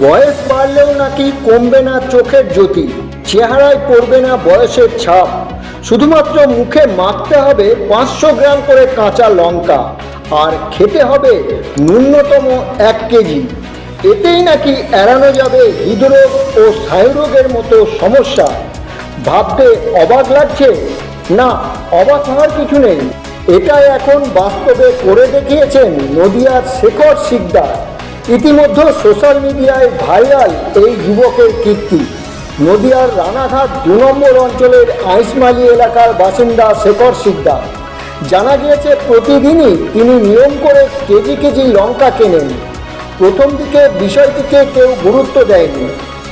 বয়স বাড়লেও নাকি কমবে না চোখের জ্যোতি, চেহারায় পড়বে না বয়সের ছাপ। শুধুমাত্র মুখে মাখতে হবে 500 গ্রাম করে কাঁচা লঙ্কা, আর খেতে হবে ন্যূনতম 1 কেজি। এতেই নাকি এড়ানো যাবে হৃদরোগ ও স্নায়ুরোগের মতো সমস্যা। ভাবতে অবাক লাগছে? না, অবাক হওয়ার কিছু নেই। এটাই এখন বাস্তবে করে দেখিয়েছেন নদিয়ার শেখর শিকদার। ইতিমধ্যে সোশ্যাল মিডিয়ায় ভাইরাল এই যুবকের কীর্তি। নদিয়ার রানাঘাট 2 নম্বর অঞ্চলের আইসমালি এলাকার বাসিন্দা শেখর শিকদার। জানা গিয়েছে প্রতিদিনই তিনি নিয়ম করে কেজি কেজি লঙ্কা কেনেন। প্রথম দিকে বিষয়টিকে কেউ গুরুত্ব দেয়নি,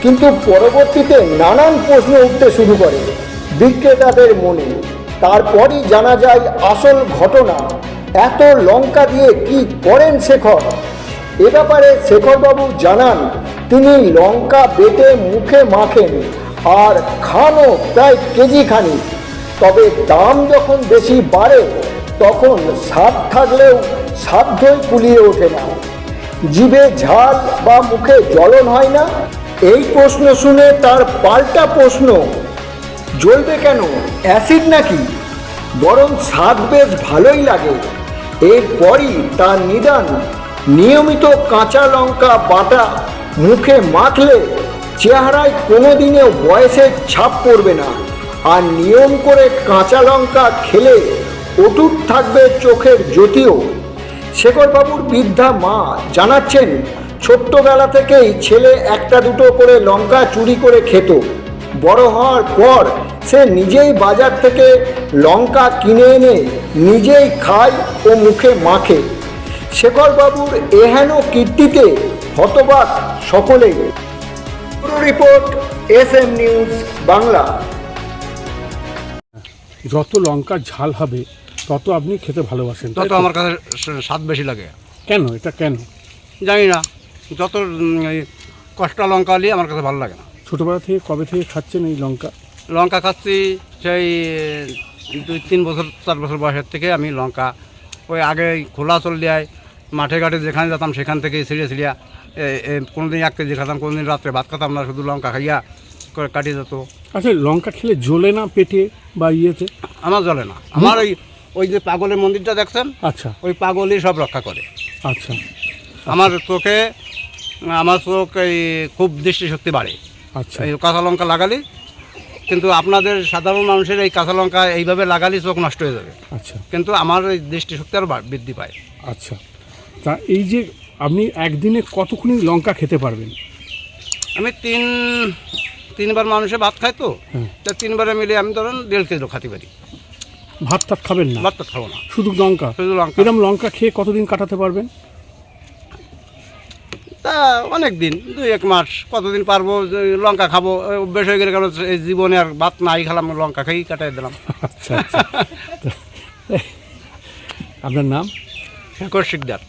কিন্তু পরবর্তীতে নানান প্রশ্ন উঠতে শুরু করে বিক্রেতাদের মনে। তারপরই জানা যায় আসল ঘটনা। এত লঙ্কা দিয়ে কি করেন শেখর? এ ব্যাপারে শেখরবাবু জানান, তিনি লঙ্কা বেটে মুখে মাখেন আর খানও প্রায় কেজি খানিক। তবে দাম যখন বেশি বাড়ে তখন স্বাদ থাকলেও সাধ্যই কুলিয়ে ওঠে না। জিভে ঝাল বা মুখে জ্বলন হয় না? এই প্রশ্ন শুনে তার পাল্টা প্রশ্ন, জ্বলবে কেন? অ্যাসিড নাকি? বরং স্বাদ বেশ ভালোই লাগে। এরপরই তার নিদান, নিয়মিত কাঁচা লঙ্কা বাটা মুখে মাখলে চেহারায় কোনোদিনও বয়সের ছাপ পড়বে না, আর নিয়ম করে কাঁচা লঙ্কা খেলে অটুট থাকবে চোখের জ্যোতিও। শেখরবাবুর বৃদ্ধা মা জানাচ্ছেন, ছোট্টবেলা থেকেই ছেলে 1-2 করে লঙ্কা চুরি করে খেত। বড় হওয়ার পর সে নিজেই বাজার থেকে লঙ্কা কিনে এনে নিজেই খায় ও মুখে মাখে। শেখরবাবুর এহেন কীর্তিতে হতবাক সকলেই। Report SM news Bangla. যত লঙ্কার ঝাল হবে তত আপনি খেতে ভালোবাসেন, তত আমার কাছে স্বাদ বেশি লাগে। কেন? এটা কেন জানি না, যত কষ্টা লঙ্কা হলে আমার কাছে ভালো লাগে না। ছোটোবেলা থেকে কবে থেকে খাচ্ছেন এই লঙ্কা? লঙ্কা খাচ্ছি সেই 2-3 বছর 4 বছর বয়সের থেকে আমি লঙ্কা ওই আগে খোলা চল দেয় মাঠে ঘাটে যেখানে যেতাম সেখান থেকে ছিঁড়ে ছিঁড়িয়া কোনো দিন 1 কেজি খেতাম, কোনো দিন রাত্রে ভাত খেতাম না, শুধু লঙ্কা খাইয়া করে কাটিয়ে যেত। আচ্ছা, লঙ্কা খেলে জ্বলে না পেটে বা ইয়েতে? আমার জ্বলে না। আমার ওই যে পাগলের মন্দিরটা দেখছেন, আচ্ছা, ওই পাগলই সব রক্ষা করে। আচ্ছা, আমার চোখ এই খুব দৃষ্টিশক্তি বাড়ে আচ্ছা, এই কাঁচা লঙ্কা লাগালি। কিন্তু আপনাদের সাধারণ মানুষের এই কাঁচা লঙ্কা এইভাবে লাগালি চোখ নষ্ট হয়ে যাবে, আচ্ছা, কিন্তু আমার এই দৃষ্টিশক্তি আরও বৃদ্ধি পায়। আচ্ছা। তা এই যে আপনি একদিনে কতক্ষণ লঙ্কা খেতে পারবেন? আমি তিনবার মানুষে ভাত খাই তো, হ্যাঁ, তা 3 বারে মিলে আমি ধরেন 1.5 কেজি খাতে পারি। ভাত টাত খাবেন না? ভাত খাবো না, শুধু লঙ্কা? শুধু লঙ্কা। এরকম লঙ্কা খেয়ে কতদিন কাটাতে পারবেন? তা অনেক দিন, 2-1 মাস, কতদিন পারবো। লঙ্কা খাবো অভ্যেস হয়ে গেলে, কারণ এই জীবনে আর ভাত নাই খেলাম, লঙ্কা খেয়েই কাটাই দিলাম। আচ্ছা, আচ্ছা। আপনার নাম? শেখর শিকদার।